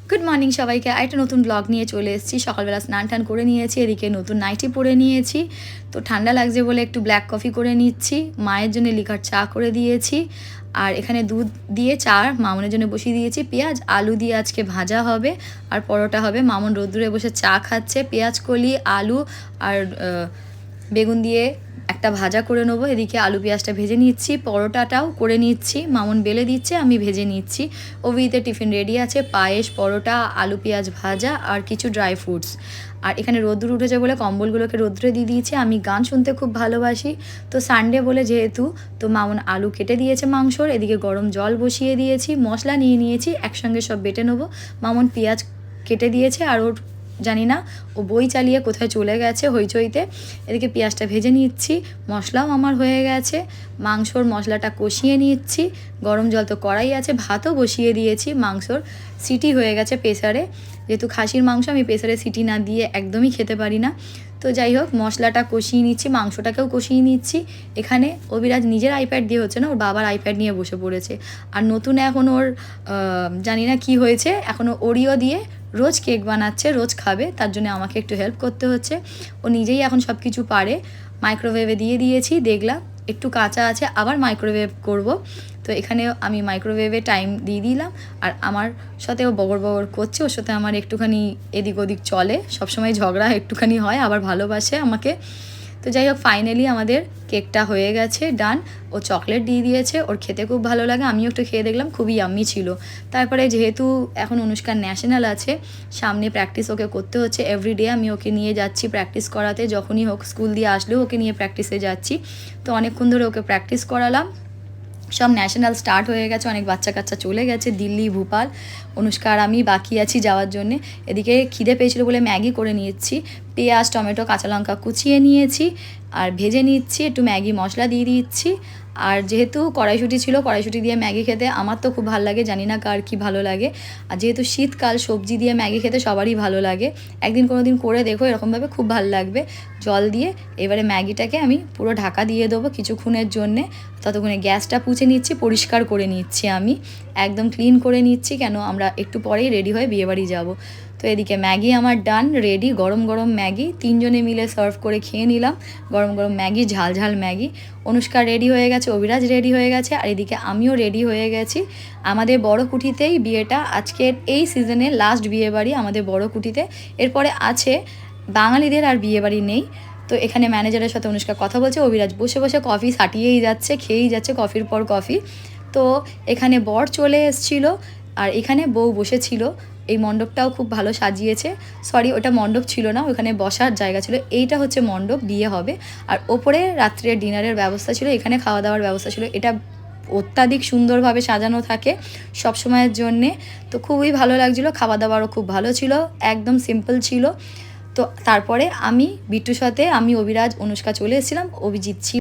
Good morning সবাইকে। একটা নতুন ব্লগ নিয়ে চলে এসেছি। সকালবেলা স্নান টান করে নিয়েছি, এদিকে নতুন নাইটি পরে নিয়েছি। তো ঠান্ডা লাগছে বলে একটু ব্ল্যাক কফি করে নিচ্ছি। মায়ের জন্য লিকার চা করে দিয়েছি, আর এখানে দুধ দিয়ে চা মামনের জন্য বসিয়ে দিয়েছি। পেঁয়াজ আলু দিয়ে আজকে ভাজা হবে আর পরোটা হবে। মামন রোদ্দুরে বসে চা খাচ্ছে। পেঁয়াজ কলি, আলু আর বেগুন দিয়ে একটা ভাজা করে নেবো। এদিকে আলু পেঁয়াজটা ভেজে নিচ্ছি, পরোটাটাও করে নিচ্ছি। মামুন বেলে দিচ্ছে, আমি ভেজে নিচ্ছি। ওভিতে টিফিন রেডি আছে, পায়েস, পরোটা, আলু পেঁয়াজ ভাজা আর কিছু ড্রাই ফ্রুটস। আর এখানে রোদ্দুর উঠেছে বলে কম্বলগুলোকে রোদ্দুরে দিয়ে দিয়েছি। আমি গান শুনতে খুব ভালোবাসি, তো সানডে বলে যেহেতু, তো মামুন আলু কেটে দিয়েছে মাংসর। এদিকে গরম জল বসিয়ে দিয়েছি, মশলা নিয়ে নিয়েছি, একসঙ্গে সব বেটে নেবো। মামুন পেঁয়াজ কেটে দিয়েছে, আর ওর জানি না ও বই চালিয়ে কোথায় চলে গেছে হইচইতে। এদিকে পেঁয়াজটা ভেজে নিচ্ছি, মশলাও আমার হয়ে গেছে। মাংসর মশলাটা কষিয়ে নিচ্ছি। গরম জল তো কড়াই আছে, ভাতও বসিয়ে দিয়েছি। মাংসর সিটি হয়ে গেছে প্রেসারে, যেহেতু খাসির মাংস আমি প্রেসারে সিটি না দিয়ে একদমই খেতে পারি না। তো যাই হোক, মশলাটা কষিয়ে নিচ্ছি, মাংসটাকেও কষিয়ে নিচ্ছি। এখানে অভিরাজ নিজের আইপ্যাড দিয়ে হচ্ছে না, ওর বাবার আইপ্যাড নিয়ে বসে পড়েছে। আর নতুন এখন ওর জানি না কি হয়েছে, এখনও ওরিও দিয়ে রোজ কেক বানাচ্ছে, রোজ খাবে, তার জন্য আমাকে একটু হেল্প করতে হচ্ছে। ও নিজেই এখন সব কিছু পারে। মাইক্রোওয়েভে দিয়ে দিয়েছি, দেখলাম একটু কাঁচা আছে, আবার মাইক্রোওয়েভ করব। তো এখানে আমি মাইক্রোওয়েভে টাইম দিয়ে দিলাম। আর আমার সাথে ও বগর বগর করছে, ওর সাথে আমার একটুখানি এদিক ওদিক চলে, সবসময় ঝগড়া একটুখানি হয়, আবার ভালোবাসে আমাকে। তো যাই হোক, ফাইনালি আমাদের কেকটা হয়ে গেছে, ডান। ও চকলেট দিয়ে দিয়েছে, ওর খেতে খুব ভালো লাগে। আমিও একটু খেয়ে দেখলাম, খুবই ইয়াম্মি ছিল। তারপরে যেহেতু এখন অনুষ্কার ন্যাশনাল আছে, সামনে প্র্যাকটিস ওকে করতে হচ্ছে এভরিডে। আমি ওকে নিয়ে যাচ্ছি প্র্যাকটিস করাতে, যখনই হোক, স্কুল দিয়ে আসলেও ওকে নিয়ে প্র্যাকটিসে যাচ্ছি। তো অনেকক্ষণ ধরে ওকে প্র্যাকটিস করালাম। সব ন্যাশনাল স্টার্ট হয়ে গেছে, অনেক বাচ্চা কাচ্চা চলে গেছে দিল্লি, ভোপাল। অনুষ্কা আর আমি বাকি আছি যাওয়ার জন্যে। এদিকে খিদে পেয়েছিলো বলে ম্যাগি করে নিয়েছি। পেঁয়াজ, টমেটো, কাঁচা লঙ্কা কুচিয়ে নিয়েছি আর ভেজে নিচ্ছি। একটু ম্যাগি মশলা দিয়ে দিচ্ছি। আর যেহেতু কড়াইশুঁটি ছিল, কড়াইশুঁটি দিয়ে ম্যাগি খেতে আমার তো খুব ভালো লাগে, জানি না কার কী ভালো লাগে। আর যেহেতু শীতকাল, সবজি দিয়ে ম্যাগি খেতে সবারই ভালো লাগে। একদিন কোনো দিন করে দেখো, এরকমভাবে খুব ভালো লাগবে। জল দিয়ে এবারে ম্যাগিটাকে আমি পুরো ঢাকা দিয়ে দেবো কিছুক্ষণের জন্যে। ততক্ষণে গ্যাসটা পুছে নিচ্ছি, পরিষ্কার করে নিচ্ছি, আমি একদম ক্লিন করে নিচ্ছি, কেন আমরা একটু পরেই রেডি হয়ে বিয়েবাড়ি যাব। তো এদিকে ম্যাগি আমার ডান, রেডি। গরম গরম ম্যাগি, তিনজনে মিলে সার্ভ করে খেয়ে নিলাম। গরম গরম ম্যাগি, ঝাল ঝাল ম্যাগি। অনুষ্কা রেডি হয়ে গেছে, অভিরাজ রেডি হয়ে গেছে, আর এদিকে আমিও রেডি হয়ে গেছি। আমাদের বড় কুঠিতেই বিয়েটা, আজকের এই সিজনে লাস্ট বিয়েবাড়ি আমাদের বড় কুঠিতে। এরপরে আছে বাঙালিদের আর বিয়েবাড়ি নেই। তো এখানে ম্যানেজারের সাথে অনুষ্কা কথা বলছে, অভিরাজ বসে বসে কফি সাটিয়েই যাচ্ছে, খেয়েই যাচ্ছে কফির পর কফি। তো এখানে বর চলে এসেছিল, আর এখানে বউ বসেছিল। এই মণ্ডপটাও খুব ভালো সাজিয়েছে। সরি, ওটা মণ্ডপ ছিল না, ওখানে বসার জায়গা ছিল। এইটা হচ্ছে মণ্ডপ, বিয়ে হবে। আর ওপরে রাত্রের ডিনারের ব্যবস্থা ছিল, এখানে খাওয়া দাওয়ার ব্যবস্থা ছিল। এটা অত্যাধিক সুন্দরভাবে সাজানো থাকে সব সময়ের জন্যে। তো খুবই ভালো লাগছিলো, খাওয়া দাওয়ারও খুব ভালো ছিল, একদম সিম্পল ছিল। তো তারপরে আমি বিট্টুর সাথে, আমি, অভিরাজ, অনুষ্কা চলে এসেছিলাম। অভিজিৎ ছিল।